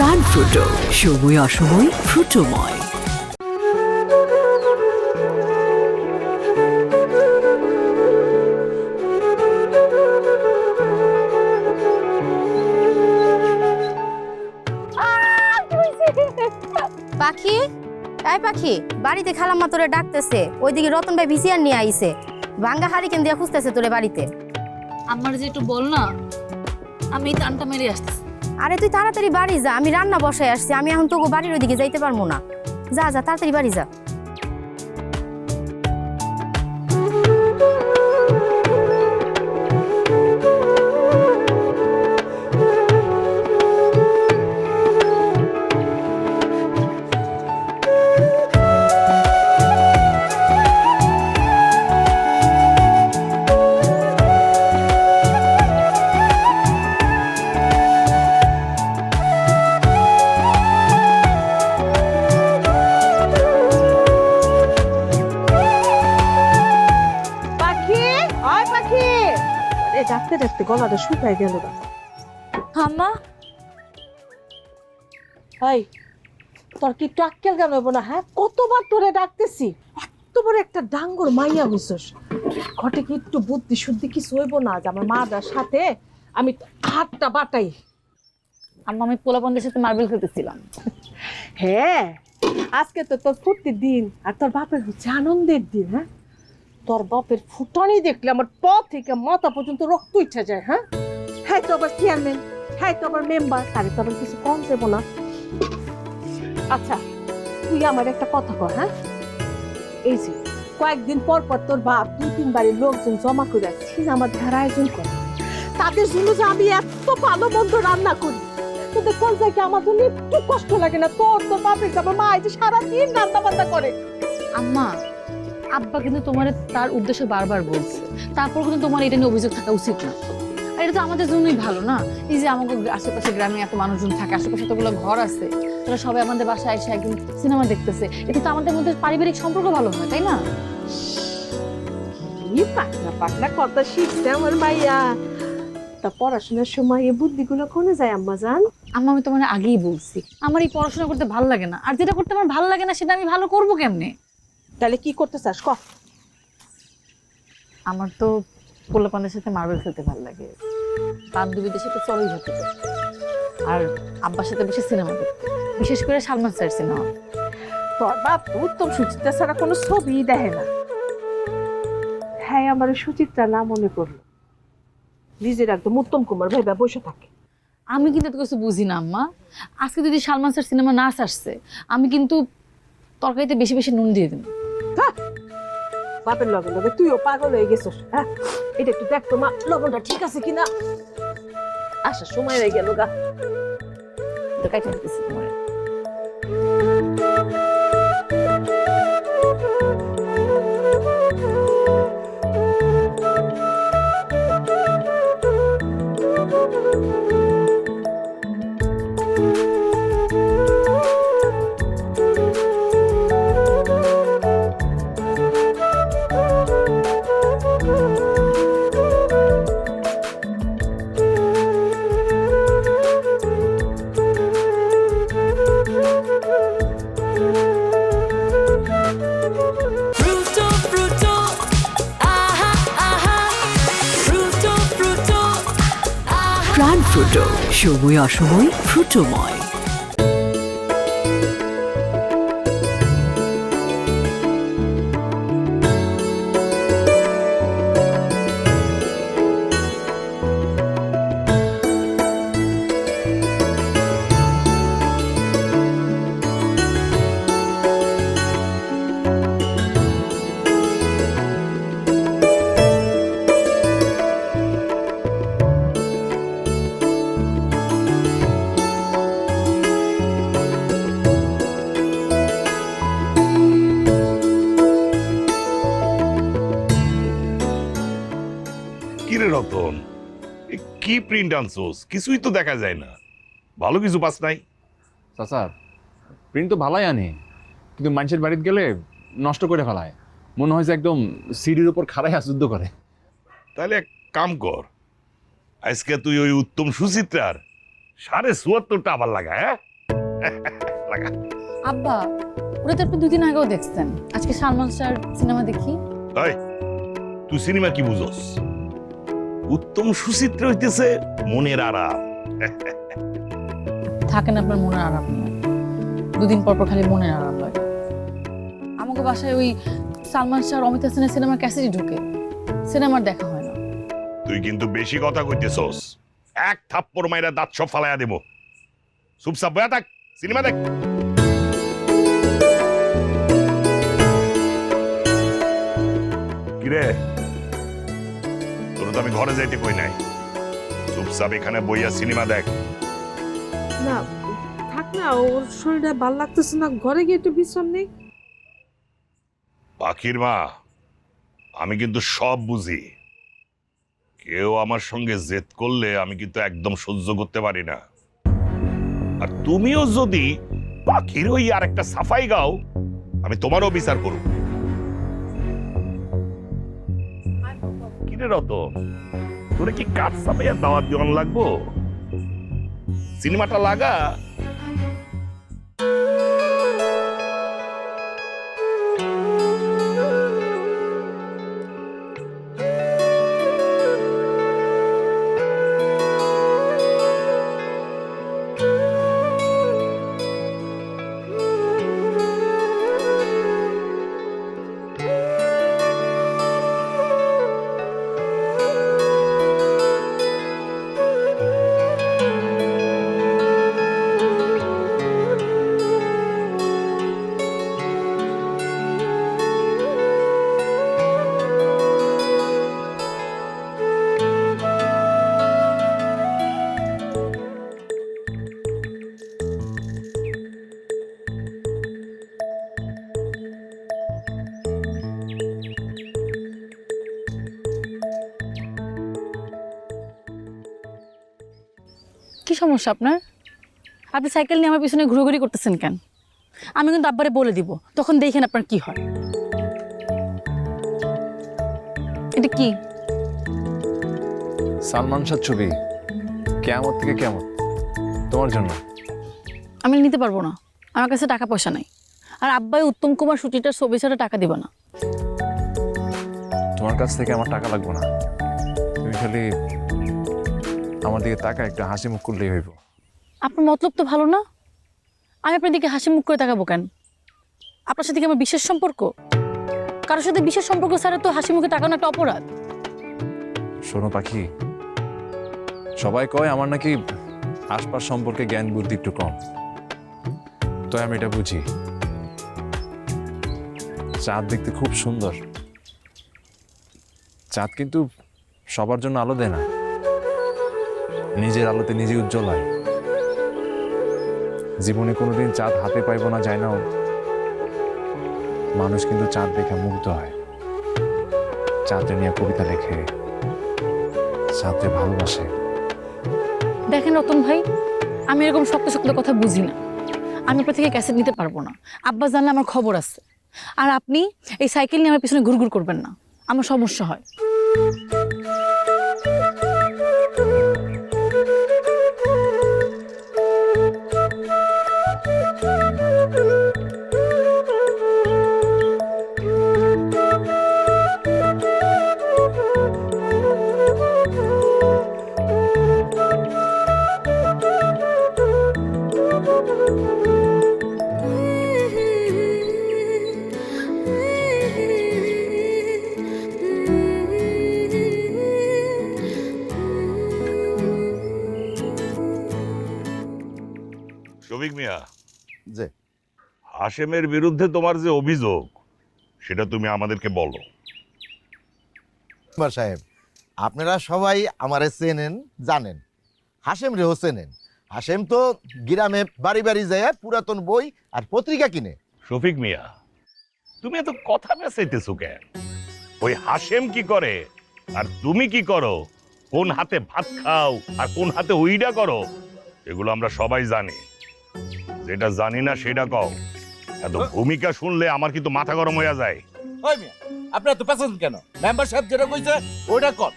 প্রাণ ফ্রুটো, সময় অসময় ফ্রুটোময়। পাখি, এই পাখি, বাড়িতে খালাম্মা তোরে ডাকতেছে। ওইদিকে রতন ভাই ভিসিআর নিয়ে আইছে, ভাঙ্গা হারিকেন দিয়া খুঁজতেছে তোরে বাড়িতে। আমার যে একটু বল না, আমি টানটা মেরে আসতেছি। আরে তুই তাড়াতাড়ি বাড়ি যা, আমি রান্না বসায় আসছি। আমি এখন তোকে বাড়ির ওইদিকে যাইতে পারবো না। যা যা তাড়াতাড়ি বাড়ি যা। ডাকতে ডাকতে গলাটা শুকায় গেল না। আম্মা, হাই, তোর কি একটু আক্কেল কেন হবো না? হ্যাঁ, কতবার তোরে ডাকতেছি, এত বড় একটা ডাঙ্গর মাইয়া হইছস, ঘটে কি একটু বুদ্ধি শুদ্ধি কিছু হইব না যে আমার মাদার সাথে আমি হাতটা বাটাই? আম্মা আমি পোলাপনদের সাথে মার্বেল খেলতেছিলাম। হ্যাঁ, আজকে তো তোর ফুর্তির দিন, আর তোর বাপের হচ্ছে আনন্দের দিন। হ্যাঁ, তোর বাপের ফুটানি দেখলে আমার পা থেকে মাথা পর্যন্ত রক্ত উঠে যায়। হ্যাঁ হ্যাঁ, তো আবার চেয়ারম্যান, হ্যাঁ তো আবার মেম্বার, তারে তো আবার কিছু কম দেবো না। আচ্ছা, তুই আমার একটা কথা কর। হ্যাঁ, এই যে কয়েকদিন পর পর তোর বাপ 2-3 বাড়ির লোকজন জমা করে সিনেমা দেখার আয়োজন করে, তাদের জন্য যে আমি এত ভালো মন্দ রান্না করি, তোদের কোন জায়গায় আমার জন্য একটু কষ্ট লাগে না? তোর তোর বাপের আমার মা এই যে সারাদিন রান্না বান্না করে। আম্মা, আব্বা কিন্তু তোমার তার উদ্দেশ্য বারবার বলছে, তারপর কিন্তু তোমার এটা নিয়ে অভিযোগ থাকা উচিত না। আর এটা তো আমাদের জন্যই ভালো না? এই যে আমাকে আশেপাশে গ্রামে এত মানুষজন থাকে, আশেপাশে এতগুলো ঘর আছে, তারা সবাই আমাদের বাসায় এসে একদম সিনেমা দেখতেছে, এতে তো আমাদের মধ্যে পারিবারিক সম্পর্ক ভালো হয়, তাই না? কি পাকনা পাকনা কথা শিখছে আমার মাইয়া। তা পড়াশোনার সময় এই বুদ্ধিগুলো কোনে যায় আম্মা জান? আম্মা, আমি তোমার আগেই বলছি আমার এই পড়াশোনা করতে ভালো লাগে না, আর যেটা করতে আমার ভালো লাগে না সেটা আমি ভালো করবো কেমনে? তাহলে কি করতে চাস ক? আমার তো পোলাপানদের সাথে মার্বেল খেলতে ভালো লাগে, বান্ধবীদের সাথে চড়ুই ভাতি করতে, আর আব্বার সাথে বসে সিনেমা দেখতে, বিশেষ করে সালমান স্যার সিনেমা। তোর বাপ তো উত্তম সুচিত্রা ছাড়া কোনো ছবি দেখে না। হ্যাঁ, আমার সুচিত্রা না মনে করলো, নিজের একদম উত্তম কুমার ভাইবা বসে থাকে। আমি কিন্তু এত কিছু বুঝি না আম্মা। আজকে যদি সালমান স্যার সিনেমা না আসছে, আমি কিন্তু তরকারিতে বেশি বেশি নুন দিয়ে দেবো। বাপের লগে লগে তুইও পাগল হয়ে গেছিস। হ্যাঁ, এটা একটু দেখ তো মা, লবণটা ঠিক আছে কিনা। আসার সময় হয়ে গেল গা। তো কাইটা দিতেছি তোমার। প্রাণ ফ্রুটো, সময় অসময় ফ্রুটোময়। কিরে রতন, কি প্রিন্ট আনছোস? কিছুই তো দেখা যায় না, ভালো কিছু পাস নাই? চাচা, প্রিন্ট তো ভালোই আনে, কিন্তু মানুষের বাড়িতে গেলে নষ্ট করে ফেলায়, মনে হয় যে একদম সিঁড়ির উপর খাড়াইয়া যুদ্ধ করে। তাহলে এক কাম কর, আজকে তুই ওই উত্তম সুচিত্রার ৭৭৪টা আবার লাগা, হ্যাঁ? লাগা। আব্বা ওটা তো আপনি 2 দিন আগেও দেখছেন, আজকে সালমান শাহর সিনেমা দেখি। এই, তুই সিনেমা কি বুঝোস? উত্তম সুচিত্র হইতেছে মনের আরাম। থাকেন আপনার মনের আরাম নিয়ে, 2 দিন পর পর খালি মনের আরাম লাগে। আমাকে বাসায় ওই সালমান শাহ অমিতাভ বচ্চনের সিনেমার ক্যাসেটই ঢুকে, সিনেমার দেখা হয় না। তুই কিন্তু বেশি কথা কইতেছস, এক থাপ্পড় মাইরা দাঁত সব ফালাইয়া দেব। চুপচাপ বয়া থাক, সিনেমা দেখ। কিরে, তোর তো আমি ঘরে যাইতে কই নাই, চুপচাপ এখানে বইয়া সিনেমা দেখ। না থাক না, ওর শরীরটা ভালো লাগতেছে না, ঘরে গিয়ে একটু বিশ্রাম নেই। পাখির মা, আমি কিন্তু সব বুঝি। কেউ আমার সঙ্গে জেদ করলে আমি কিন্তু একদম সহ্য করতে পারি না। আর তুমিও যদি পাখির ওই আর একটা সাফাই গাও, আমি তোমারও বিচার করব। কিরে রতন, তোরে কি কাজ সাফাইয়া দাওয়াত দিওয়ান লাগবো? সিনেমাটা লাগা। কি সমস্যা আপনার? আপনি সাইকেল নিয়ে আমার পিছনে ঘুরোঘুরি করতেছেন কেন? আমি কিন্তু আব্বারে বলে দিব, তখন দেখেন আপনার কি হয়। এটা কি? সালমান শাহ ছবি, কেয়ামত থেকে কেয়ামত, তোমার জন্য। আমি নিতে পারবো না, আমার কাছে টাকা পয়সা নাই। আর আব্বাই উত্তম কুমার সুচিটার ছবি ছাড়া টাকা দিবে না। তোমার কাছ থেকে আমার টাকা লাগবে না, তুমি খালি আমার দিকে টাকা একটা হাসি মুখ করলেই হইব। আপনার মতলব তো ভালো না। আমি আপনার দিকে হাসি মুখ করে তাকাবো কেন? আপনার সাথে কি আমার বিশেষ সম্পর্ক? কারোর সাথে বিশেষ সম্পর্ক ছাড়া তো হাসি মুখে তাকানো একটা অপরাধ। শোনো পাখি, সবাই কয় আমার নাকি আশপাশ সম্পর্কে জ্ঞান বুদ্ধি একটু কম, তো আমি এটা বুঝি। চাঁদ দেখতে খুব সুন্দর, চাঁদ কিন্তু সবার জন্য আলো দেয় না, নিজের আলোতে নিজে উজ্জ্বল হয়। জীবনে কোনোদিন চাঁদ হাতে পাইব না যায় না, মানুষ কিন্তু চাঁদ দেখে মুগ্ধ হয়, চাঁদে নিয়ে কবিতা লেখে, চাঁদে ভালোবাসে। দেখেন রতন ভাই, আমি এরকম শক্ত শক্ত কথা বুঝি না। আমি আপনার থেকে ক্যাসেট নিতে পারবো না। আব্বা জানলে আমার খবর আছে। আর আপনি এই সাইকেল নিয়ে আমার পিছনে ঘুরঘুর করবেন না, আমার সমস্যা হয়। শফিক মিয়া, জি হাশেমের বিরুদ্ধে তোমার যে অভিযোগ, সেটা তুমি আমাদেরকে বলো। মেম্বার সাহেব, আপনারা সবাই আমারে চেনেন, জানেন, হাশেম রেও চেনেন। হাশেম তো গ্রামে বাড়ি বাড়ি যায় পুরাতন বই আর পত্রিকা কিনে। শফিক মিয়া, তুমি এত কথা বেচাইতেছো কেন? ওই হাশেম কি করে আর তুমি কি করো, কোন হাতে ভাত খাও আর কোন হাতে উইডা করো, এগুলো আমরা সবাই জানি। যেটা জানি না সেটা কও। এত ভূমিকা শুনলে আমার কিন্তু মাথা গরম হয়ে যায়। ওই মিয়া, আপনারা তো পেছন কেন? মেম্বার সাহেব যেটা কইছে ওইটা কর।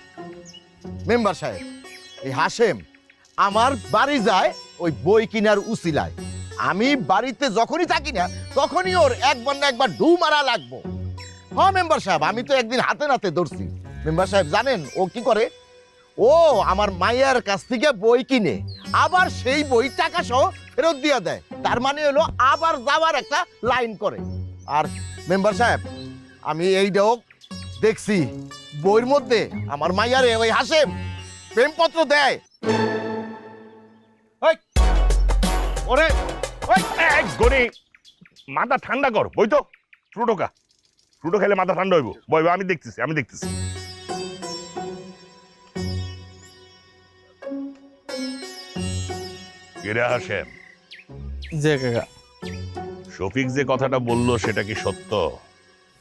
মেম্বার সাহেব, এই হাশেম আমার বাড়ি যায় ওই বই কিনার উসিলায়। আমি বাড়িতে যখনই থাকি না তখনই ওর একবার না একবার ঢু মারা লাগবো। হ্যাঁ মেম্বার সাহেব, আমি তো একদিন হাতে নাতে ধরছি। মেম্বার সাহেব জানেন ও কি করে? ও আমার মায়ের কাছ থেকে বই কিনে আবার সেই বই টাকা সহ ফেরত দিয়ে দেয়। তার মানে হলো আবার যাওয়ার একটা লাইন করে। আর মেম্বার সাহেব, আমি এইটাও দেখছি বইয়ের মধ্যে আমার মাইয়ারে ওই হাসেম প্রেমপত্র দেয়। ওরে গনি, মাথা ঠান্ডা কর, বই তো ফ্রুটো ফ্রুটো খেলে মাথা ঠান্ডা হইব। বই আমি দেখতেছি। কিরে হাসেম, যে কাকা, শফিক যে কথাটা বললো সেটা কি সত্য?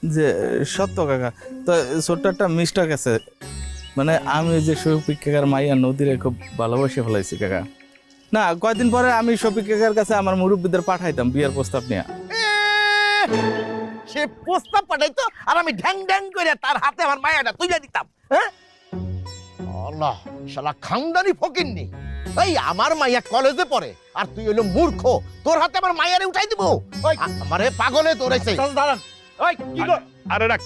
যে সত্য কাকা। তো ছোট্ট একটা মিস্টেক আছে, মানে আমি যে শফিক কাকার মাইয়া নদীরে খুব ভালোবাসে ফেলাইছি কাকা। না, কয়দিন পরে আমি শফিক কাকার কাছে আমার মুরব্বীদের পাঠাইতাম বিয়ের প্রস্তাব নিয়ে। সে প্রস্তাব পাঠাইতো আর আমি ঢ্যাং ঢ্যাং করে তার হাতে আমার মায়াটা তুলে দিতাম। হ্যাঁ, আল্লাহ, শালা খানদানি ফকিন্নি। এই আমার মাইয়া কলেজে পড়ে আর তুই হলো মূর্খ, তোর হাতে আমার মায়ারে উঠাই দিব? আমারে পাগলে তোরেছে। দাঁড়ান, ওই কি গো? আরে রাখ,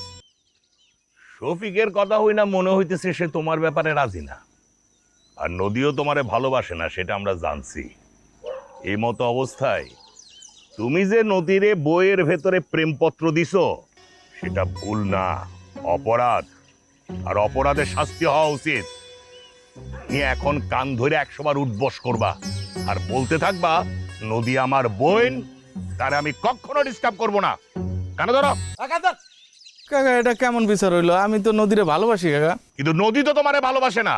শফিকের কথা হই না, মনে হইতেছে সে তোমার ব্যাপারে রাজি না। আর নদীও তোমারে ভালোবাসে না, সেটা আমরা জানছি। এই মতো অবস্থায় তুমি যে নদীরে বইয়ের ভেতরে প্রেমপত্র দিছো, সেটা ভুল না, অপরাধ। আর অপরাধের শাস্তি হওয়া উচিত। তুমি এখন কান ধরে 100 বার উঠবস করবা আর বলতে থাকবা নদী আমার বোন, তারে আমি কখনো ডিস্টার্ব করব না। কেন ধরো? কাকা এটা কেমন বিচার হইলো? আমি তো নদীরে ভালোবাসি কাকা। কিন্তু নদী তো তোমারে ভালোবাসে না।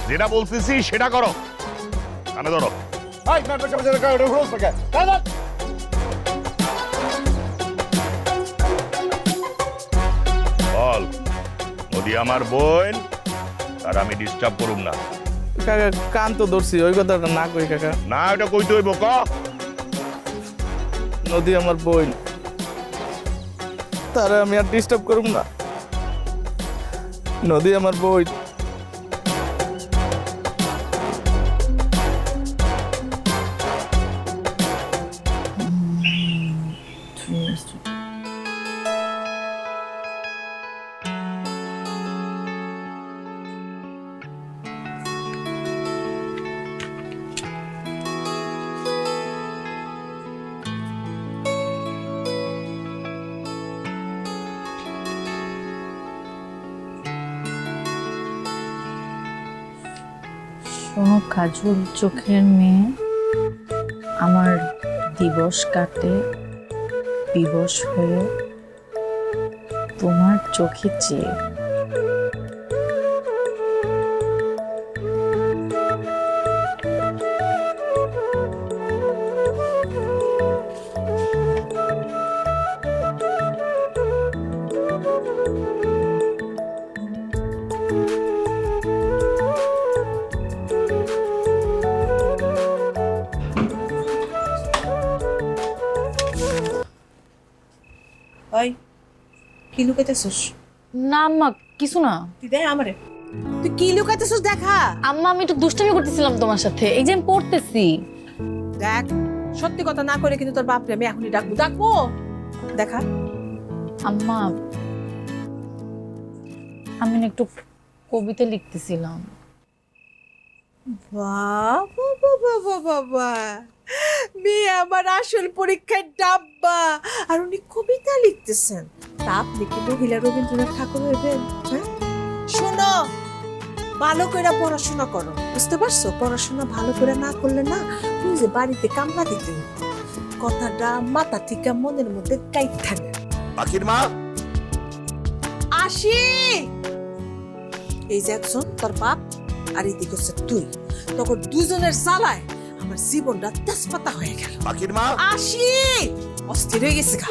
যেটা বলতেছি সেটা করো। কেন ধরো? বল, নদী আমার বোন, আর আমি ডিস্টার্ব করুম না। কাকা কান তো ধরছি, ওই কথাটা না কই কাকা। না, এটা কইতে হইব। ক নদী আমার বোন, তারা আমি আর ডিস্টার্ব করুম না। নদী আমার বোন। শোনো কাজল চোখের মেয়ে, আমার দিবস কাটে বিবশ হয়ে তোমার চোখে চেয়ে। ওই কি লুকাইতেছস? না আম্মা, কিছু না। তুই দেখ আমারে, তুই কি লুকাইতেছস দেখা। আম্মা, আমি একটু দুষ্টামি করতেছিলাম তোমার সাথে, এই যে আমি পড়তেছি। দেখ, সত্যি কথা না করে কিন্তু তোর বাপরে আমি এখনই ডাকবো দেখা। আম্মা, আমি না একটু কবিতা লিখতেছিলাম। বাবা বাবা বাবা, মেয়ে আমার আসল পরীক্ষায় ডাব্বা আর উনি কবিতা লিখতেছেন। তা আপনি কি মহিলা রবীন্দ্রনাথ ঠাকুর হইবেন? হ্যাঁ, শোনো, ভালো করে পড়াশোনা করো, বুঝতে পারছো? পড়াশোনা ভালো করে না করলে না, তুমি যে বাড়িতে কামলা দিতে কথাটা মাথা থেকে মনের মধ্যে টাইট থাকে। পাখির মা আসি, এই যে একজন তোর বাপ আর এদিকে হচ্ছে তুই, তখন দুজনের জ্বালায় আমার জীবনটা তেজপাতা হয়ে গেল। পাখির মা আসি, অস্থির হয়ে গেছে গা।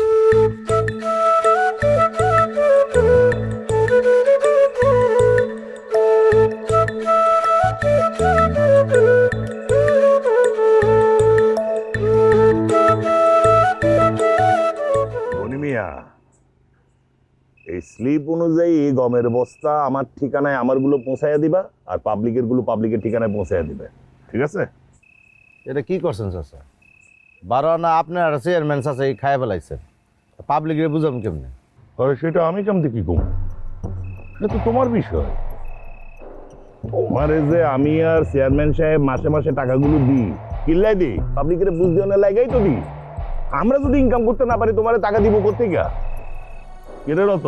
মিয়া, এই স্লিপ অনুযায়ী গমের বস্তা আমার ঠিকানায় আমারগুলো পৌঁছাইয়া দিবা, আর পাবলিকের গুলো পাবলিকের ঠিকানায় পৌঁছাইয়া দিবে। ঠিক আছে? এটা কি করছেন চাচা? 12 আনা আপনার চেয়ারম্যান চাচা এই খায় ফেলাইছেন, পাবলিকের বুঝাম কেমনে? আরে সেটা আমি কেমন কি কম, এটা তো তোমার বিষয়। তোমারে যে আমি আর চেয়ারম্যান সাহেব মাসে মাসে টাকাগুলো দিই, কিল্লাই দিই, পাবলিকের বুঝতে না লাগাই তো দিই। আমরা যদি ইনকাম করতে না পারি তোমারে টাকা দিব কোথেকে? কেটে রত।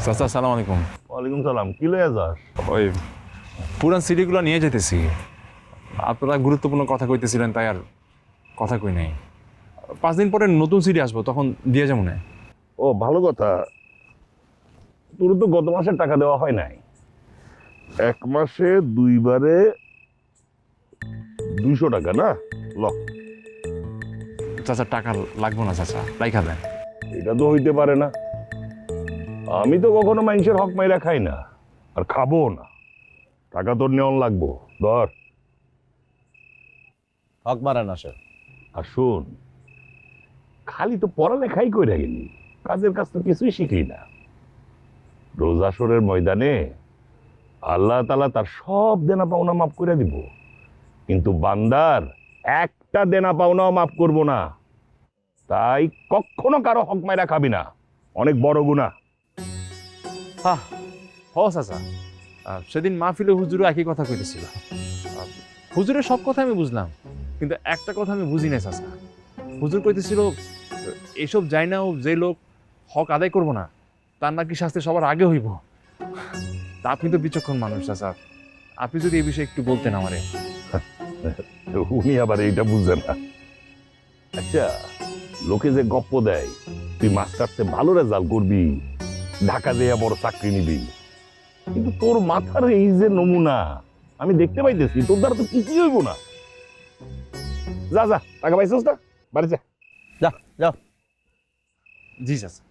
চাচা আসসালামু আলাইকুম। ওয়ালাইকুম সালাম। কি লয়ে যাস? ওই পুরান সিডিগুলো নিয়ে যেতেছি। আপনারা গুরুত্বপূর্ণ কথা কইতেছিলেন, তাই আর কথা কই নাই। 5 দিন পরে নতুন সিডি আসবো, তখন দিয়ে যাবো না। ও ভালো কথা। তোর তো গত মাসের টাকা দেওয়া হয় নাই। 1 মাসে 2 বারে 200 টাকা না? ল। চাচা টাকা লাগবো না চাচা, রাইখা দেন। এটা তো হইতে পারে না। আমি তো কখনো মানুষের হক মাইরা খাই না, আর খাবো না। টাকা তোর নেওয়ান লাগবো, ধর। হক মারা না স্যার। আর শোন, খালি তো পড়ালেখাই কইরা গেলি, কাজের কাজ তো কিছুই শিখলি না। রোজ আসরের ময়দানে আল্লাহ তাআলা তার সব দেনা পাওনা মাফ করে দিব, কিন্তু বান্দার একটা দেনা পাওনাও মাফ করব না। তাই কখনো কারো হক মাইরা খাবি না, অনেক বড় গুনাহ। হ চাচা, সেদিন মাহফিলে হুজুরও একই কথা কইতেছিল। হুজুরের সব কথা আমি বুঝলাম, কিন্তু একটা কথা আমি বুঝি নাই চাচা। হুজুর কইতেছিল এসব যাই না, যে লোক হক আদায় করবো না তার নাকি শাস্তি সবার আগে হইব। তা আপনি তো বিচক্ষণ মানুষ চাচা, আপনি যদি এই বিষয়ে একটু বলতেন আমারে। উনি আবার এইটা বুঝে না। আচ্ছা, লোকে যে গপ্প দেয় তুই মাস্টার্সে ভালো রেজাল্ট করবি, ঢাকা যেয়ে বড় চাকরি নিবি, কিন্তু তোর মাথার এই যে নমুনা আমি দেখতে পাইতেছি, তোর দ্বারা তো কিছুই হইব না। যা যা, টাকা পাইছিস না? বাড়ি যা। যা যাও। জি চাচা।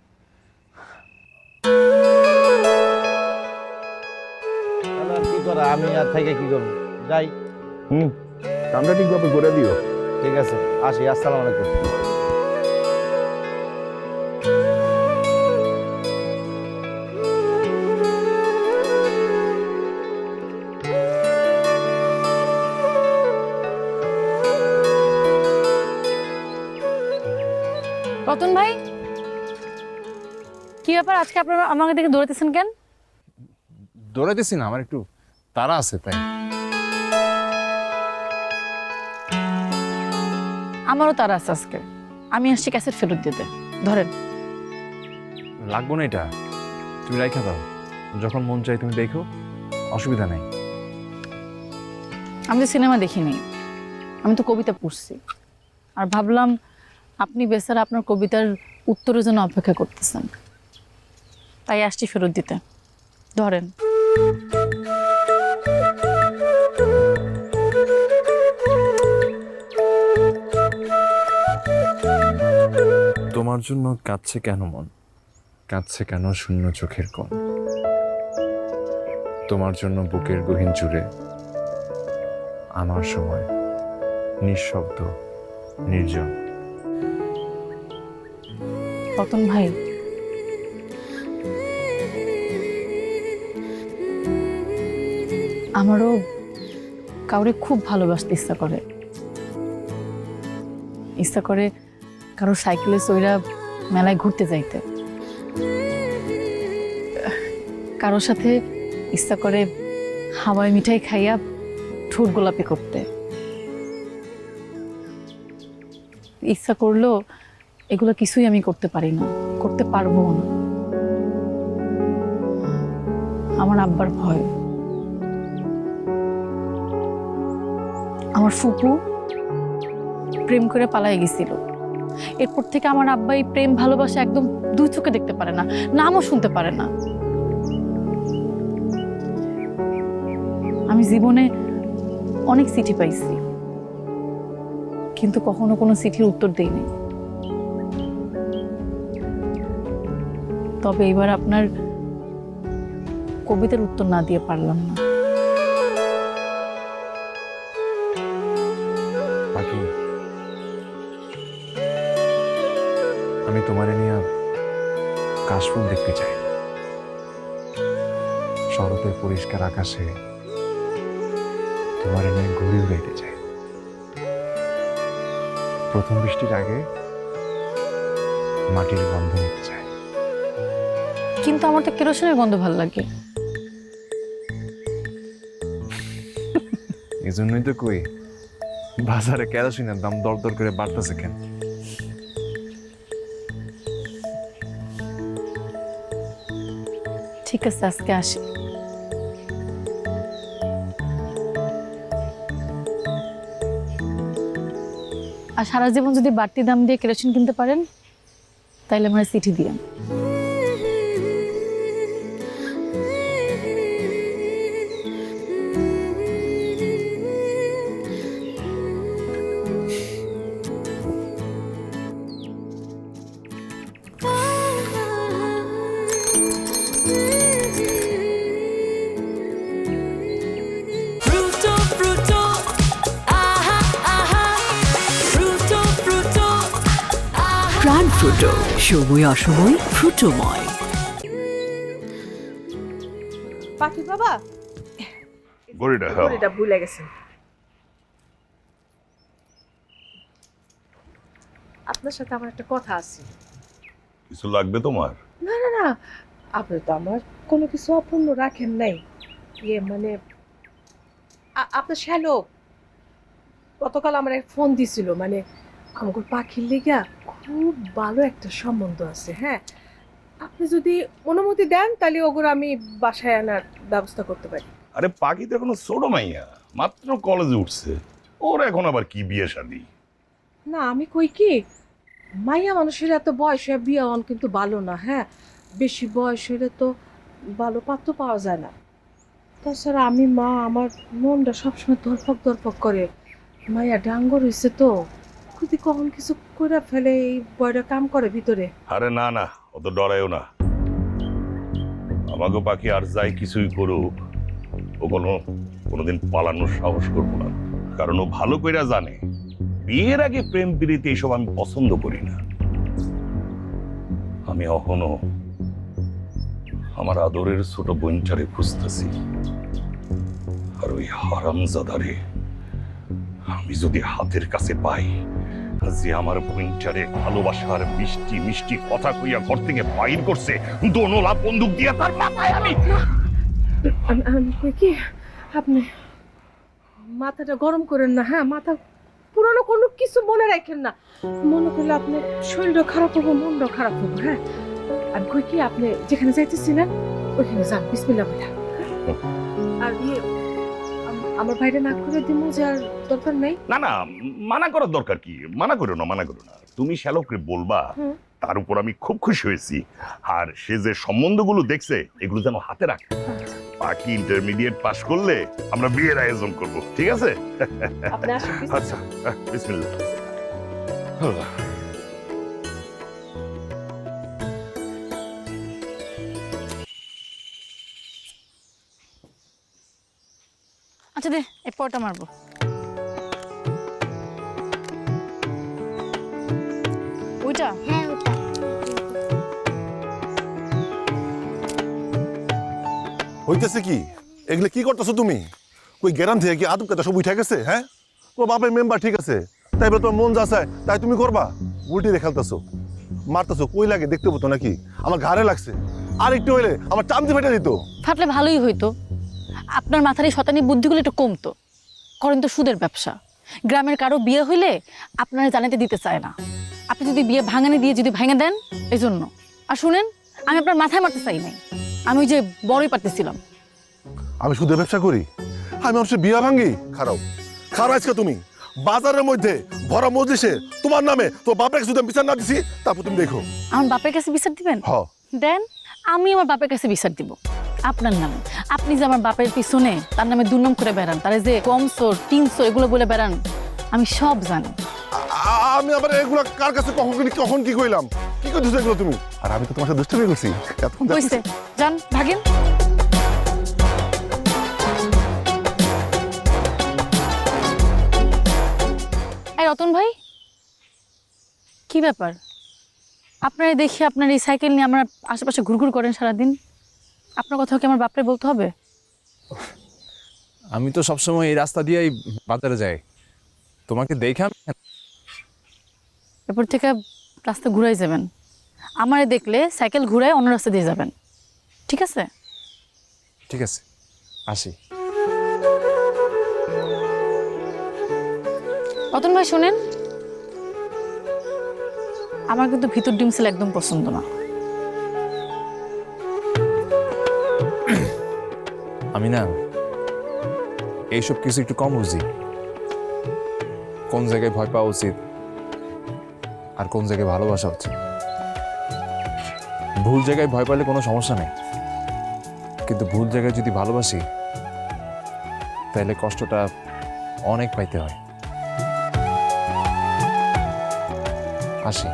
তাহলে আর কি করা, আমি আর থেকে কি করবো, যাই। কামটা ঠিকভাবে করে দিও। ঠিক আছে, আসি। আসসালামু আলাইকুম। রতন ভাই, কি ব্যাপার আজকে আপনারা আমাকে দেখে দৌড়াতেছেন কেন? দৌড়াইতেছি না, আমার একটু তাড়া আছে তাই। আমারও তারা আছে আজকে। আমি আসছি ক্যাসেট ফেরত দিতে। ধরেন। লাগবো না এটা, তুমি রাইখা দাও, যখন মন চাই তুমি দেখো, অসুবিধা নাই। আমি তো সিনেমা দেখিনি, আমি তো কবিতা পড়ছি। আর ভাবলাম আপনি বেচারা আপনার কবিতার উত্তরের জন্য অপেক্ষা করতেছেন, তাই আসছি ফেরত দিতে। ধরেন। তোমার জন্য কাঁদছে কেন মন, কাঁদছে কেন শূন্য চোখের কোণ, তোমার জন্য বুকের গহীন জুড়ে আমার সময় নিঃশব্দ নির্জন। রতন ভাই, আমারও কাউরে খুব ভালোবাসতে ইচ্ছা করে। ইচ্ছা করে কারো সাইকেলে চইরা মেলায় ঘুরতে যাইতে, কারোর সাথে ইচ্ছা করে হাওয়াই মিঠাই খাইয়া ঠোঁট গোলাপি করতে। ইচ্ছা করলেও এগুলো কিছুই আমি করতে পারি না, করতে পারবো না। আমার আব্বার ভয়। আমার ফুপু প্রেম করে পালাই গেছিল, এরপর থেকে আমার আব্বা এই প্রেম ভালোবাসা একদম 2 চোখে দেখতে পারে না, নামও শুনতে পারে না। আমি জীবনে অনেক চিঠি পাইছি, কিন্তু কখনো কোনো চিঠির উত্তর দেইনি। তবে এবার আপনার কবিতার উত্তর না দিয়ে পারলাম না। পাখি, আমি তোমারে নিয়ে কাশফুল দেখতে চাই। শরতের পরিষ্কার আকাশে তোমার এনে ঘুরে উড়াইতে চাই। প্রথম বৃষ্টির আগে মাটির গন্ধ নিতে চাই। কিন্তু আমার তো কেরোসিনের গন্ধ ভালো লাগে। এই জন্যই তো কই বাজারে কেরোসিনের দাম দর করে বাড়তেছে কেন? ঠিক আছে, আজকে আসি। আর সারা জীবন যদি বাড়তি দাম দিয়ে কেরোসিন কিনতে পারেন তাইলে আমার চিঠি দিয়েন। প্রাণ ফ্রুটো, সময় অসময় ফ্রুটোময়। পাখি বাবা, গড়িটা গড়িটা ভুলে গেছেন। আপনার সাথে আমার একটা কথা আছে। কিছু লাগবে তোমার? না না না, আপনি তো আমার কোনো কিছু অপূর্ণ রাখেন নাই। মানে আপনার শ্যালক গতকাল আমার এক ফোন দিছিল, মানে আমাকে পাখির লেগা খুব ভালো একটা সম্বন্ধ আছে। হ্যাঁ, আপনি যদি অনুমতি দেন তাহলে ওগুলো আমি বাসায় আনার ব্যবস্থা করতে পারি। আরে পাখি তো এখনো ছোট মাইয়া, মাত্র কলেজে উঠছে, ওর এখন আবার কি বিয়ে শাদী? না, আমি কই কি, মাইয়া মানুষের এত বয়স হয়ে বিয়ে হন কিন্তু ভালো না। হ্যাঁ, বেশি বয়স হলে তো ভালো পাত্র পাওয়া যায় না। তাছাড়া আমি মা, আমার মনটা সবসময় ধরপক করে। মাইয়া ডাঙ্গর হয়েছে তো, যদি কখন কিছু করে ফেলে এই বয়টা কাম করে ভিতরে। আরে না না, অত ডরায়ও না। আমাকে পাখি আর যাই কিছুই করুক, ও কোনোদিন পালানোর সাহস করবো না। কারণ ও ভালো কইরা জানে বিয়ের আগে প্রেম প্রীতি এইসব আমি পছন্দ করি না। আমি এখনো আমার আদরের ছোট বোনটারে খুঁজতেছি। আর ওই হারামজাদারে আমি যদি হাতের কাছে পাই, যে আমার বোনটারে ভালোবাসার মিষ্টি মিষ্টি কথা কইয়া ঘর থেকে বাইর করছে দোনলা বন্দুক দিয়া, তার মাথায় আমি আমি কই কি, আপনি মাথাটা গরম করেন না। হ্যাঁ, মাথা পুরনো কোনো কিছু মনে রাখেন না। মনে করলে আপনার শরীরও খারাপ হবো, মনটাও খারাপ হবো। হ্যাঁ, আমি কই কি, আপনি যেখানে যাইতেছিলেন ওইখানে যান, বিসমিল্লাহ বলে। আর আমার ভাইটা না করে দিব যে আর দরকার নাই। না না, মানা করার দরকার কি? মানা করো না, মানা করো না। তুমি শ্যালকরে বলবা তার উপর আমি খুব খুশি হয়েছি। আর সে যে সম্বন্ধগুলো দেখছে এগুলো যেন হাতে রাখে। বাকি ইন্টারমিডিয়েট পাশ করলে আমরা বিয়ের আয়োজন করব, ঠিক আছে? আপনি আসুন। আচ্ছা, বিসমিল্লাহ। আল্লাহ। আচ্ছা দে, এই পরটা মারবো। ওইটা? হ্যাঁ, ওটা। হইতেছে কি এগুলো? কি করতেছো তুমি? কই গ্যারাম থেকে কি আদব কথা সব উঠে গেছে? হ্যাঁ, তোমার বাপের মেম্বার ঠিক আছে, তাই বলে তোমার মন যা চায় তাই তুমি করবা? উল্টি দেখালতেছো, মারতেছো। কই লাগে দেখতে পতো নাকি? আমার ঘাড়ে লাগছে, আর একটু হইলে আমার চামচে ফেটে দিত। ফাটলে ভালোই হইতো। আপনার মাথার এই শতানি বুদ্ধিগুলো একটু কমতো। করেন তো সুদের ব্যবসা। গ্রামের কারো বিয়ে হইলে আপনারা জানাতে দিতে চায় না। আপনি যদি বিয়ে ভাঙানি দিয়ে যদি ভেঙে দেন এই জন্য। আর শুনেন, আমি আপনার মাথায় মারতে চাই নাই, আমি ওই যে বড়ই পারতেছিলাম। আমি সুদের ব্যবসা করি? আমি মানুষের বিয়া ভাঙ্গি? খারাপ খারাপ আজকে তুমি বাজারের মধ্যে ভরা মজলিসে তোমার নামে তো বাপের কাছে বিচার না দিছি, তারপর তুমি দেখো। আমার বাপের কাছে বিচার দিবেন? হ, দেন, আমি আমার বাপের কাছে বিচার দিব আপনার নামে। আপনি যে আমার বাপের পিছনে তার নামে দুর্নাম করে বেড়ান, তারা যে কমসোর 300 এগুলো বলে বেড়ান, আমি সব জানি। আমি আবার এগুলো কার কাছে কখন কি কইলাম? কি করতেছো এগুলো তুমি? আর আমি তো তোমার সাথে দুষ্টামি করছি এতক্ষণ। বুঝতে যান, ভাগেন। এই রতন ভাই, কি ব্যাপার? আপনারা দেখি আপনার এই সাইকেল নিয়ে আমার আশেপাশে ঘুরঘুর করেন সারাদিন। আপনার কথা কি আমার বাপরে বলতে হবে? আমি তো সবসময় এই রাস্তা দিয়েই বাজারে যাই, তোমাকে দেখে এরপর থেকে রাস্তা ঘুরাই যাবেন, আমারে দেখলে সাইকেল ঘুরায় অন্য রাস্তা দিয়ে যাবেন, ঠিক আছে? ঠিক আছে, আসি। রতন ভাই শোনেন, আমার কিন্তু ভিতর ডিম ছিল একদম পছন্দ না। আমি না এইসব কিছু একটু কম বুঝি, কোন জায়গায় ভয় পাওয়া উচিত আর কোন জায়গায় ভালোবাসা উচিত। ভুল জায়গায় ভয় পাইলে কোনো সমস্যা নেই, কিন্তু ভুল জায়গায় যদি ভালোবাসি তাহলে কষ্টটা অনেক পাইতে হয়। আসি।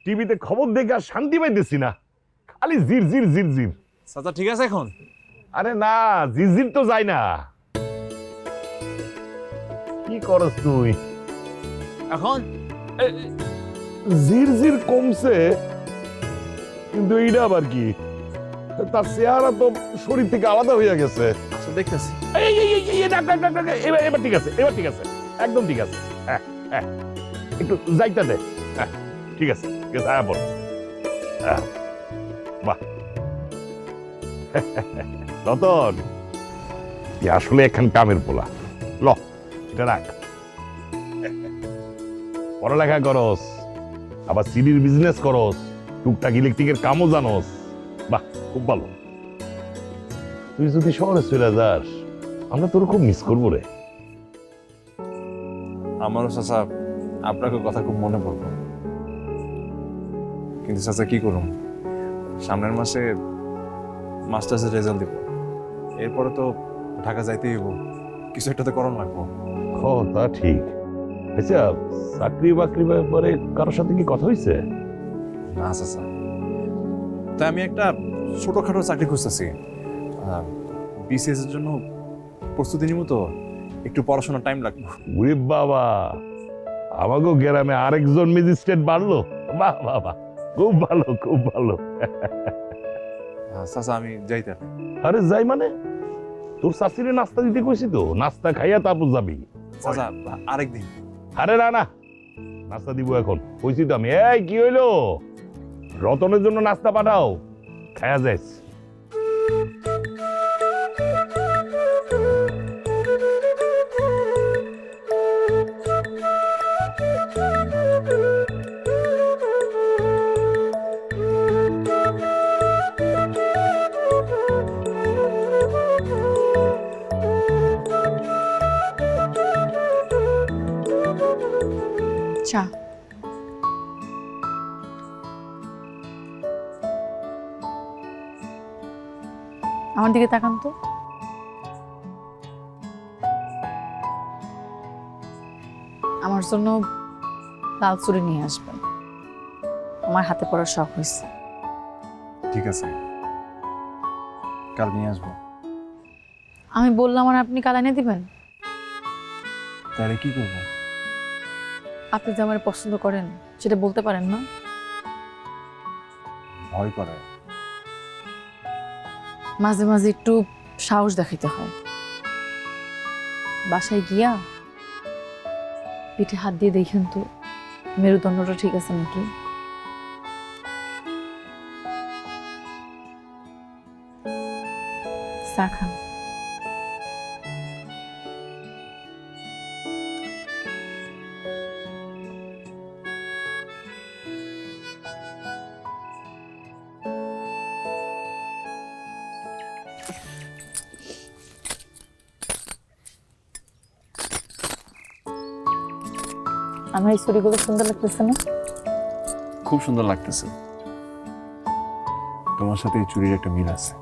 টিভিতে খবর দেখে আর শান্তি পাইতেছি না, খালি জির জির জির জির। চাচা ঠিক আছে এখন? আরে না, জির জির তো যায় না। কি করস তুই এখন? জির জির কমছে, কিন্তু এইটা আবার কি? তার চেহারা তো শরীর থেকে আলাদা হয়ে গেছে। আচ্ছা দেখতেছি। এবার ঠিক আছে, এবার ঠিক আছে, একদম ঠিক আছে। হ্যাঁ হ্যাঁ, একটু যাইতে দে। হ্যাঁ ঠিক আছে, ঠিক আছে, আয়া বল। বাহ রতন, তুই আসলে এখান কামের পোলা। ল এটা রাখ, পড়ালেখা করস, আবার সিডির বিজনেস করস, টুকটাক ইলেকট্রিকের কামও জানোস। বাহ খুব ভালো। তুই যদি শহরে চলে যাস, আমরা তোর খুব মিস করবো রে। আমারও চাচা আপনাকে কথা খুব মনে পড়লো, কিন্তু চাচা কি করুম, সামনের মাসে মাস্টার্সের রেজাল্ট দিব, এরপরে তো ঢাকা যাইতেই হইব, কিছু একটা তো করণ লাগবো। তা ঠিক। আচ্ছা, চাকরি বাকরি ব্যাপারে কারোর সাথে কি কথা হয়েছে? না চাচা, তাই আমি একটা ছোটখাটো চাকরি খুঁজতেছি, বিসিএস এর জন্য প্রস্তুতি নিব, তো একটু পড়াশোনার টাইম লাগবে। ওরে বাবা, আমাকে গ্রামে আরেকজন ম্যাজিস্ট্রেট বাড়লো। বাহ বাহ বাহ, খুব ভালো খুব ভালো। চাচা আমি যাইতে। আরে যাই মানে, তোর শাশুড়ি নাস্তা দিতে কইছি তো, নাস্তা খাইয়া তারপর যাবি। চাচা আরেকদিন। আরে না না, নাস্তা দিব এখন, কইছি তো আমি। এই কি হইলো, রতনের জন্য নাস্তা পাঠাও, খায়া যাইস। চা। আমার দিকে তাকান তো। আমার জন্য লাল চুড়ি নিয়ে আসবেন, আমার হাতে পড়ার শখ হয়েছে। ঠিক আছে, কাল নিয়ে আসবো। আমি বললাম আর আপনি কাল এনে দিবেন? তাহলে কি করবো? আপনি যে আমার পছন্দ করেন সেটা বলতে পারেন না? ভয় করে, মাঝে মাঝে একটু সাহস দেখাইতে হয়। বাসায় গিয়া পিঠে হাত দিয়ে দেখেন তো মেরুদণ্ডটা ঠিক আছে নাকি। চা খান। আমার এই ছবিগুলো সুন্দর লাগতেছে না? খুব সুন্দর লাগতেছে। তোমার সাথে এই চুরির একটা মিল আছে।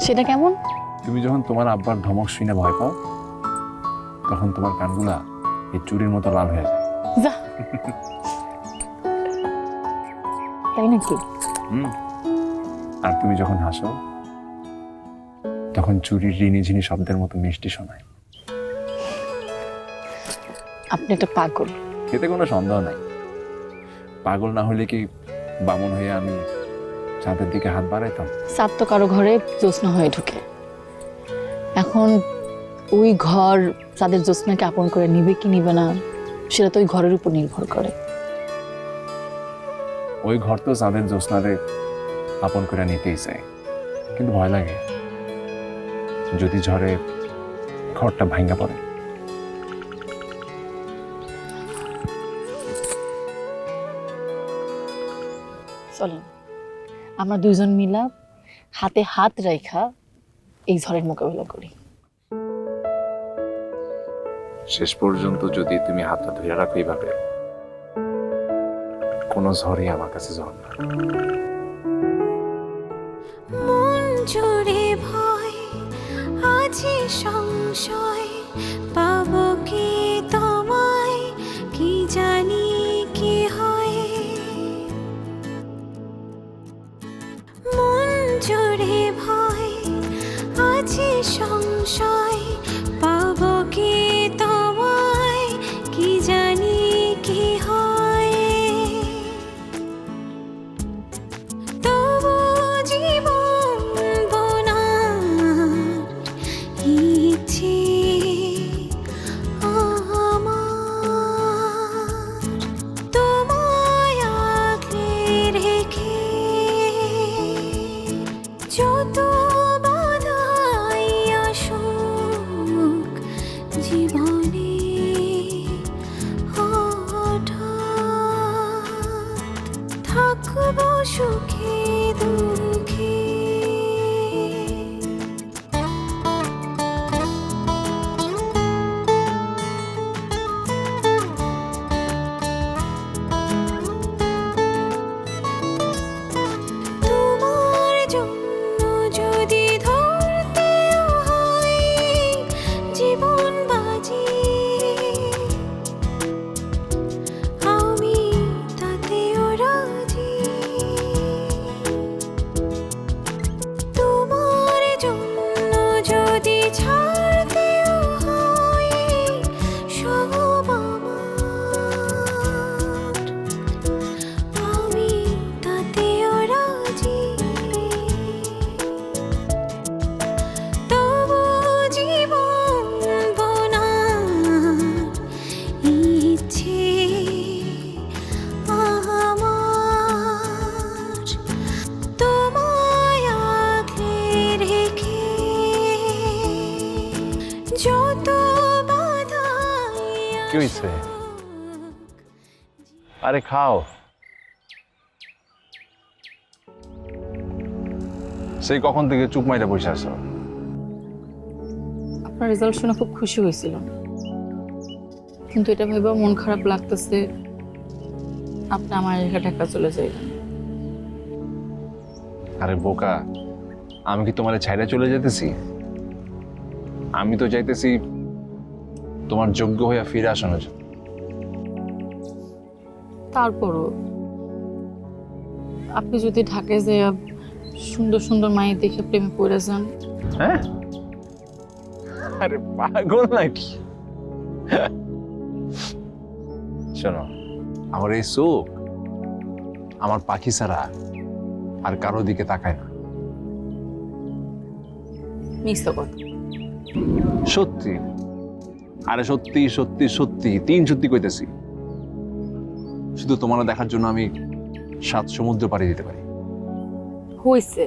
সেটা কেমন? তুমি যখন তোমার আব্বার ধমক শুনে ভয় পাও, তখন তোমার কানগুলা এই চুরির মতো লাল হয়ে যায়। যা, তাই নাকি? আর তুমি যখন হাসো, তখন চুরির রিনি ঝিনি শব্দের মতো মিষ্টি শোনায়। আপনি একটা পাগল। এতে কোনো সন্দেহ নাই। পাগল না হলে কি বামন হয়ে আমি চাঁদের দিকে হাত বাড়াইতাম? সাত তো কারো ঘরে জ্যোৎস্না হয়ে ঢুকে। এখন ওই ঘর তাদের জ্যোৎস্নাকে আপন করে নিবে কি নিবে না সেটা তো ওই ঘরের উপর নির্ভর করে। ওই ঘর তো চাঁদের জ্যোৎস্নারে আপন করে নিতেই চায়, কিন্তু ভয় লাগে যদি ঝড়ে ঘরটা ভাঙ্গা পড়ে। চলেন আমরা দুইজন মিলা হাতে হাত রাইখা এই ঝড়ের মোকাবিলা করি। শেষ পর্যন্ত যদি তুমি হাতটা ধরে রাখো এইভাবে, কোনো ঝড়ই আমার কাছে ঝড় না। মন জুড়ে ভয় আছে সংশয়, পাবো কি তোমায়, কি জানি কি হয়। মন জুড়ে ভয় আছে সংশয়, পাবো কি তোমায়, কি জানি কি হয়। তবু জীবন বোনার ইচ্ছে আমার, তোমায় আগলে রেখে যত বাধাই আসুক জীবনে হঠাৎ থাকবো সুখে দুঃখে। তোমার জন্য যদি ধরতেও হয় জীবন বাজি, আমি তাতেও রাজি। তোমার জন্য যদি ছাড়তেও হয় সব আমার, আমি তাতেও রাজি। তবু জীবন বোনার ইচ্ছে আমার, তোমায় আগলে রেখে যত বাধাই কি হইছে? আরে খাও। সেই কখন থেকে চুপ মাইরা বসে আছো? আপনার রেজাল্ট শুনে খুব খুশি হয়েছিল, কিন্তু এটা ভেবে মন খারাপ লাগতেছে আপনি আমার রেখা ঢাকা চলে যাইবেন। আরে বোকা, আমি কি তোমার ছাইড়া চলে যেতেছি? আমি তো চাইতেছি তোমার যোগ্য হইয়া ফিরে আসানোর জন্য। তারপরও আপনি যদি ঢাকায় যে সুন্দর সুন্দর মায়ের দেখে প্রেমে পড়ে যান। হ্যাঁ? আরে পাগল নাকি? শোনো, আমার এই চোখ আমার পাখি ছাড়া আর কারো দিকে তাকায় না। মিথ্যা কথা। সত্যি। আরে সত্যি সত্যি সত্যি, 3 সত্যি কইতেছি। শুধু তোমার দেখার জন্য আমি 7 সমুদ্র পাড়ি দিতে পারি। হইছে,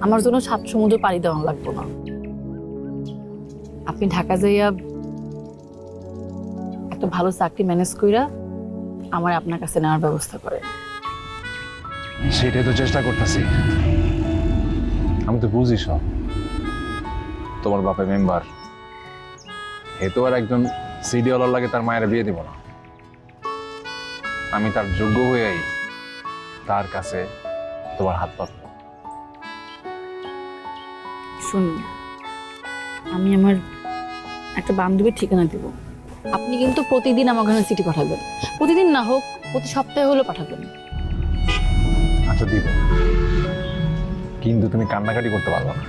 আমার জন্য 7 সমুদ্র পাড়ি দেওয়া লাগবে না। আপনি ঢাকা যাইয়া একটা ভালো চাকরি ম্যানেজ কইরা আমার আপনার কাছে নেওয়ার ব্যবস্থা করেন। সেটাই তো চেষ্টা করতেছি। আমি তো বুঝি সব। তোমার বাপে মেম্বার, এ তো আর একজন সিডিওয়ালার লাগে তার মায়ের বিয়ে দিব না। আমি তার যোগ্য হয়েই তার কাছে তোমার হাত পাতব। শুনুন, আমি আমার একটা বান্ধবীর ঠিকানা দিব। আপনি কিন্তু প্রতিদিন আমার ওখানে চিঠি পাঠাবেন। প্রতিদিন না হোক, প্রতি সপ্তাহে হলেও পাঠাবেন। আচ্ছা দিব, কিন্তু তুমি কান্নাকাটি করতে পারবে না।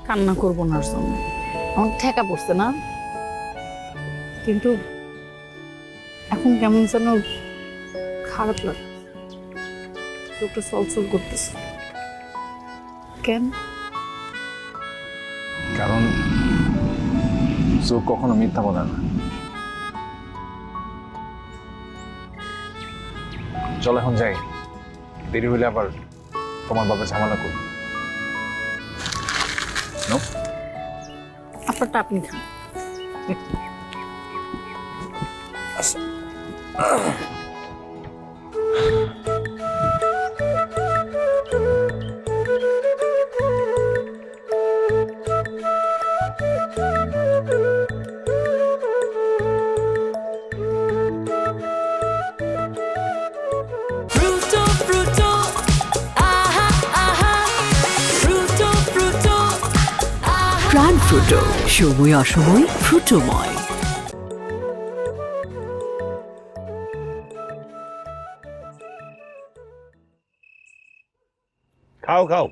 কান্না করবো না, জন্য আমার ঠেকা পড়ছে না। কিন্তু এখন কেমন যেন খারাপ লাগে, চোখটা চলচল করতেছে। কেন? কারণ চোখ কখনো মিথ্যা বলে না। চল এখন যাই, দেরি হইলে আবার তোমার বাবা ঝামেলা করবে। আপনারটা আপনি খান। Fruto, fruto, aha, aha. Fruto, fruto, aha. প্রাণ ফ্রুটো, সময় অসময় ফ্রুটোময়। খাও খাও।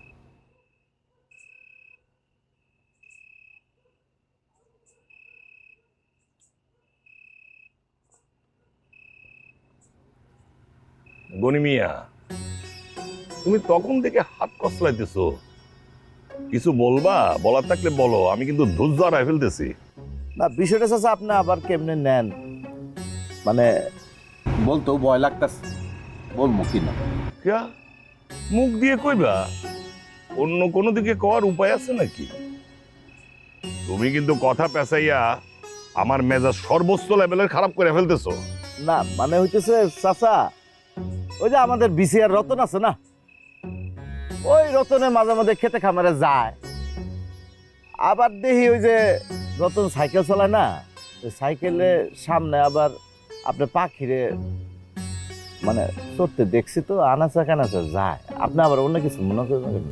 গনি মিয়া, তুমি তখন থেকে হাত কসলাইতেছো, কিছু বলবা? বলার থাকলে বলো, আমি কিন্তু ধৈর্য হারাই ফেলতেছি। না বিষয়টা চাচা আপনি আবার কেমনে নেন, মানে বলতেও ভয় লাগতেছে, বলবো কি না। কিয়া মুখ দিয়ে কইবা? অন্য কোনো দিকে কওয়ার উপায় আছে নাকি? তুমি কিন্তু কথা পেঁচাইয়া আমার মেজাজ সর্বোচ্চ লেভেলের খারাপ করে ফেলতেছো। না মানে হইতেছে চাচা, ওই যে আমাদের বিসিআর রতন আছে না, ওই রতনে মাঝে মাঝে খেতে খামারে যায়, আবার দেখি ওই যে রতন সাইকেল চালায় না, ওই সাইকেলের সামনে আবার আপনার পাখিরে মানে চড়তে দেখছি, তো আনাচা কানাচা যায়। আপনি আবার অন্য কিছু মনে করেন?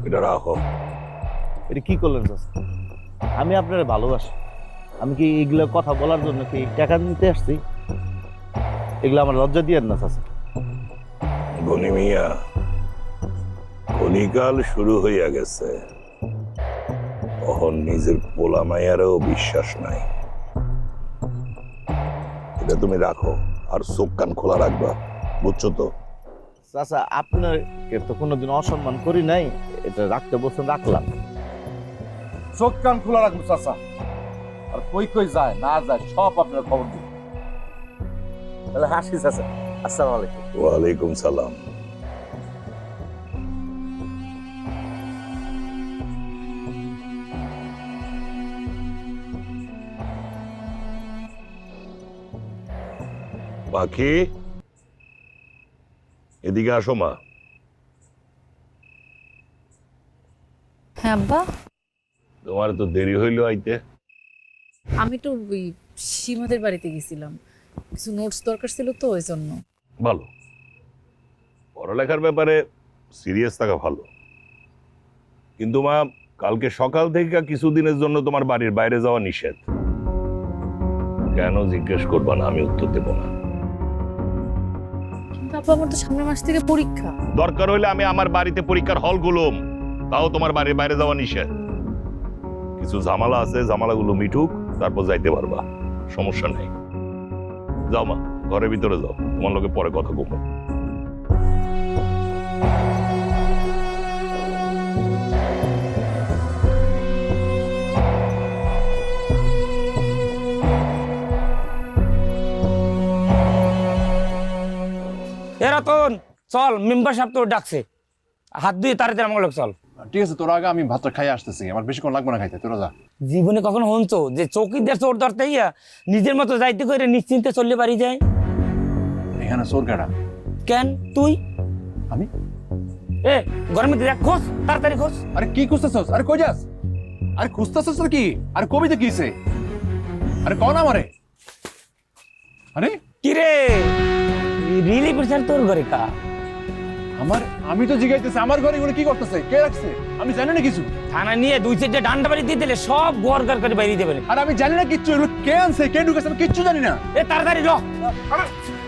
এটা রাখো। এটা কি করলেন চাচা? আমি আপনার ভালোবাসি, আমি কি এগুলো কথা বলার জন্য কি টাকা নিতে আসছি? এগুলো আমার লজ্জা দিয়েন না চাচা। গনি মিয়া, কলিকাল শুরু হইয়া গেছে, তখন নিজের পোলা মায়ারও বিশ্বাস নাই। এটা তুমি রাখো, আর চোখ কান খোলা রাখবা, বুঝছো তো? চাচা আপনাকে তো কোনোদিন অসম্মান করি নাই, এটা রাখতে বলছেন রাখলাম। চোখ কান খোলা রাখবো চাচা, আর কই কই যায় না যায় সব আপনার খবর দিব। তাহলে হাসি চাচা, আসসালামু আলাইকুম। ওয়ালাইকুম সালাম। পাখি, এদিকে আসো মা। হ্যাঁ আব্বা, তোমার তো দেরি হইলো আইতে। আমি তো ওই সীমাদের বাড়িতে গেছিলাম, কিছু নোটস দরকার ছিল তো ওই জন্য। ভালো, পড়ালেখার ব্যাপারে সিরিয়াস থাকা ভালো, কিন্তু মা কালকে সকাল থেকে কিছুদিনের জন্য তোমার বাড়ির বাইরে যাওয়া নিষেধ। কেন জিজ্ঞেস করবা না, আমি উত্তর দেব না। কিন্তু আব্বা আমার তো সামনের মাস থেকে পরীক্ষা। দরকার হইলে আমি আমার বাড়িতে পরীক্ষার হল গুলোম, তাও তোমার বাড়ির বাইরে যাওয়া নিষেধ। কিছু ঝামেলা আছে, ঝামেলাগুলো মিটুক, তারপর যাইতে পারবা, সমস্যা নেই। যাও মা, ঘরের ভিতরে যাও, তোমার লোকে পরে কথা বলবো। এ রতন, চল, মেম্বার সাহেব তোর ডাকছে, হাত ধুয়ে তাড়াতাড়ি আমার লোক চল। ঠিক আছে, তোর আগে আমি ভাতটা খাই আসতেছি, আমার বেশিক্ষণ লাগবে না খাইতে, তোরা যা। জীবনে কখনো হনছো যে চৌকিদার চোর ধরতে গিয়া নিজের মতো যাইতে করে নিশ্চিন্তে চললে পারি যায়? এখানে চোর কাটা? কেন তুই? আমি? এ গরমে দেখ, খোঁজ তাড়াতাড়ি খোঁজ। আরে কি খুঁজতেছস? আরে কই যাস? আরে খুঁজতেছস কি? আরে কবিতে কিছে? আরে কোন আমারে? আরে কি রে, রিলি পিছার তোর ঘরে কা? আমি তো জিজ্ঞাসতেছি আমার ঘরে এগুলো কি করতেছে, কে রাখছে? আমি জানি না কিছু। থানা নিয়ে 2-4টা ডান্ডা বাড়ি দিয়ে দিলে সব গড় গড় করে বাইরে দেবেন। আর আমি জানি না কিচ্ছু, এগুলো কে আনছে, কে ঢুকেছে, আমি কিচ্ছু জানি না। এ তাড়াতাড়ি ল।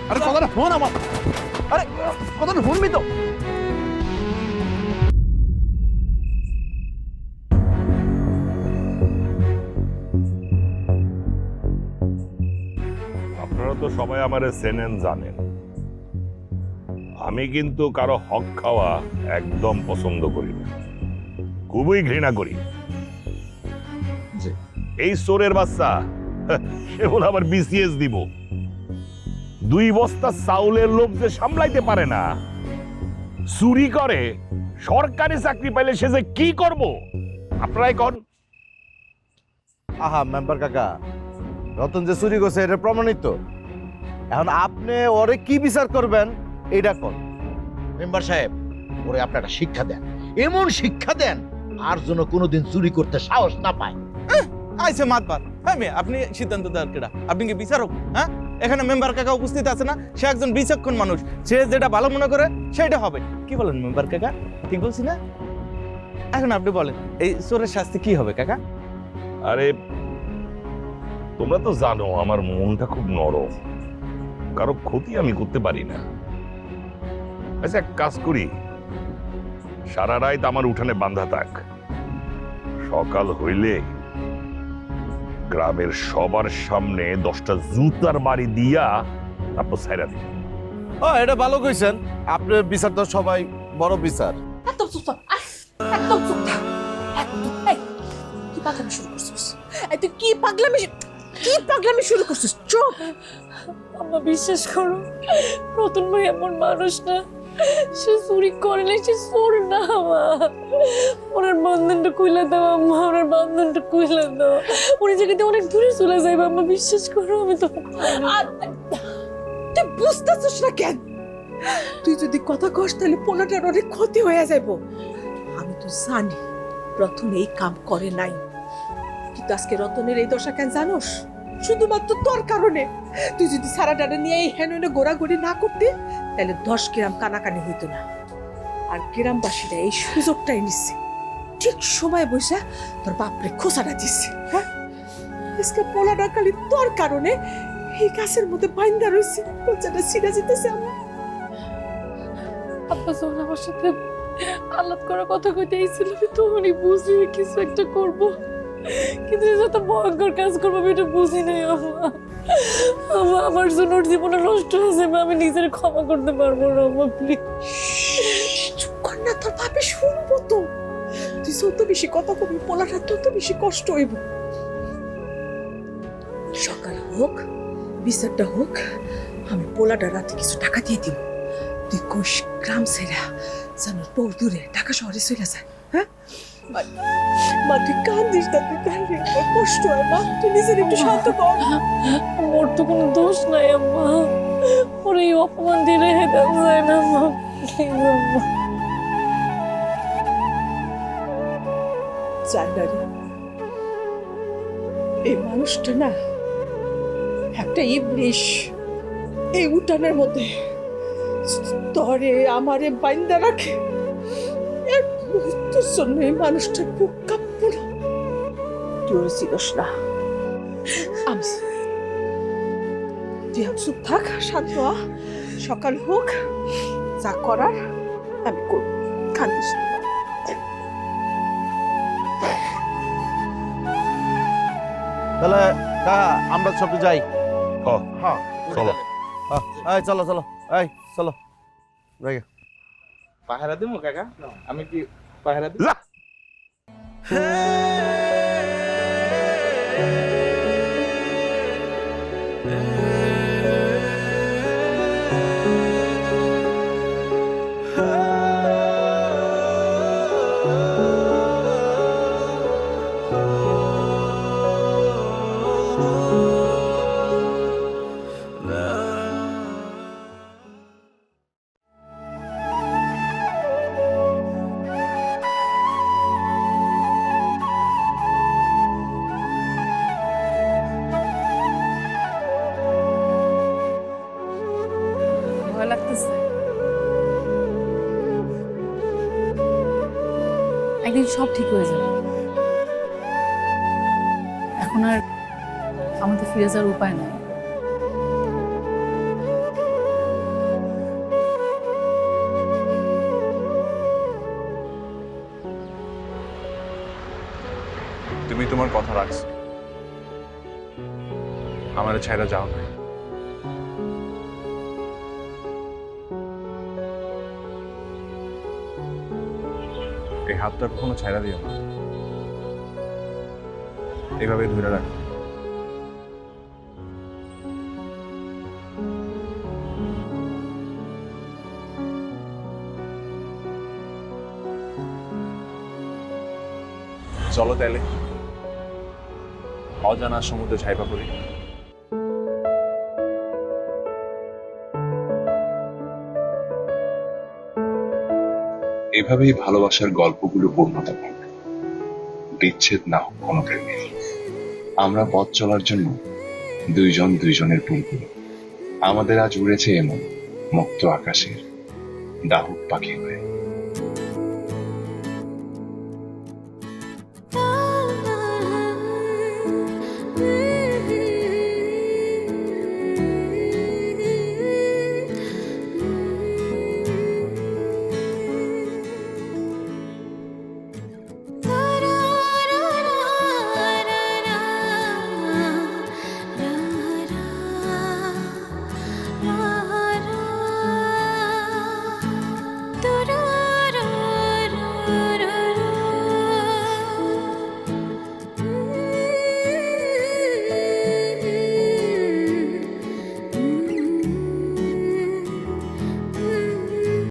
আরে কথাটা ফোন আমার, আরে কথাটা শুনবি তো। আপনারা তো সবাই আমারে চেনেন, জানেন আমি কিন্তু কারো হক খাওয়া একদম পছন্দ করি না, খুবই ঘৃণা করি। এই চোরের বাচ্চা সে বলে আবার বিসিএস দিব। 2 বস্তা চাউলের লোভ যে সামলাইতে পারে না, চুরি করে, সরকারি চাকরি পাইলে সে যে কি করব আপনারাই কোন? আহা মেম্বার কাকা, রতন যে চুরি করছে এটা প্রমাণিত। এখন আপনি ওরে কি বিচার করবেন এইটা কোন? মেম্বার সাহেব, ওরে আপনি একটা শিক্ষা দেন, এমন শিক্ষা দেন আর যেন কোনোদিন চুরি করতে সাহস না পায়। আইসে মাতবার, হ্যাঁ মেয়ে, আপনি সিদ্ধান্ত দেওয়ার কেডা? আপনি কি বিচারক? হ্যাঁ, এখানে মেম্বার কাকা উপস্থিত আছে না, সে একজন বিচক্ষণ মানুষ, সে যেটা ভালো মনে করে সেটা হবে। কি বলেন মেম্বার কাকা, ঠিক বলছি না? এখন আপনি বলেন এই চোরের শাস্তি কি হবে কাকা? আরে তোমরা তো জানো আমার মনটা খুব নরম, কারো ক্ষতি আমি করতে পারি না। আচ্ছা এক কাজ করি, সারা রাত আমার উঠানে বাঁধা থাক, সকাল হইলে গ্রামের সবার সামনে 10টা জুতার বাড়ি দিয়া তারপর ছাইরা দিই। ও এটা ভালো কইছেন, আপনার বিচার তো সবাই বড় বিচার। একদম চুপ থাক, একদম চুপ থাক, একদম। এই, কি পাগলামি শুরু করছিস? এই তুই কি পাগলামি শুরু করছিস? চুপ। আম্মা বিশ্বাস করো, রতন ভাই এমন মানুষ না, সে চুরি করেনি, সে চোর না। মা ওনার বন্ধনটা কইলা দাও আম্মা, ওনার বন্ধনটা কইলা দাও। উনি জায়গাতে অনেক দূরে চলে যাইবে আম্মা, বিশ্বাস করো। আমি তো তুই বুঝতেছিস না কেন? তুই যদি কথা কস তাহলে পোলাটার অনেক ক্ষতি হয়ে যাইব। আমি তো জানি রতন এই কাম করে নাই, কিন্তু আজকে রতনের এই দশা কেন জানোস? শুধুমাত্র তোর কারণে। তুই যদি সারা ডাটা নিয়ে এই হেননে গোড়াগড়ি না করতে তাহলে 10 গ্রাম কানাকানি হইতো না। আর গ্রামবাসীরা এই সুযোগটাই নিচ্ছে, ঠিক সময় বসে তোর বাপরে খোসাটা দিচ্ছে। হ্যাঁ, আজকে পোলাটা খালি তোর কারণে এই গাছের মধ্যে বাইন্দা রয়েছে, বাচ্চাটা ছিঁড়া যেতেছে। আব্বা যখন আমার সাথে আলাপ করার কথা কইতে আইছিল, আমি তখনই বুঝি কিছু একটা করব, কিন্তু যত ভয়ঙ্কর কাজ করবো আমি এটা বুঝি নাই। আম্মা আমার জন্য ওর জীবনে নষ্ট হয়েছে, আমি নিজের ক্ষমা করতে পারবো না। আম্মা প্লিজ চুপ কর না, তোর বাপে শুনবো তো। তুই যত বেশি কথা কবি পোলাটা তত বেশি কষ্ট হইব। সকাল হোক, বিচারটা হোক, আমি পোলাটা রাতে কিছু টাকা দিয়ে দিব। তুই কোষ গ্রাম ছেড়া যেন বহু দূরে ঢাকা শহরে চলে যায়। হ্যাঁ মা, তুই কান্দিস না, তুই কান্দিস, আমার কষ্ট হয় মা, তুই নিজের একটু শান্ত কর। ওর তো কোনো দোষ নাই আম্মা, ওর এই অপমান দিয়ে রেখে দেওয়া যায় না আম্মা, প্লিজ আম্মা। জান্নারি, এই মানুষটা না একটা ইবলিশ। এই উঠানের মধ্যে তরে আমারে বাইন্দা রাখে, এক মুহূর্তের জন্য এই মানুষটার বুক কাঁপবো না। তুই ওর চিনস না, তুই চুপ থাক, শান্ত হ। সকাল হোক, যা করার আমি করব, কান্দিস না। তাহলে কাকা আমরা সব যাই। হ্যাঁ চলো। এই চলো চলো, এই চলো। পাহারা দেবো কাকা? আমি কি পাহারা দিব? ভয় লাগতেছে। একদিন সব ঠিক হয়ে যাবে। এখন আর আমাদের ফিরে যাওয়ার উপায় নাই। তুমি তোমার কথা রাখছো, আমার ছাইরা যাও না। এই হাতটা কখনো ছাইরা দিও না, এইভাবে ধরে রাখো। চলো তাইলে অজানা সমুদ্রে ছাইপা করি। এভাবেই ভালোবাসার গল্পগুলো পূর্ণতা পাবে, বিচ্ছেদ না হোক কোনো প্রেমে। আমরা পথ চলার জন্য দুইজন দুইজনের বুলবুল। আমাদের আজ উড়েছে এমন মুক্ত আকাশের ডাহুক পাখি হয়ে।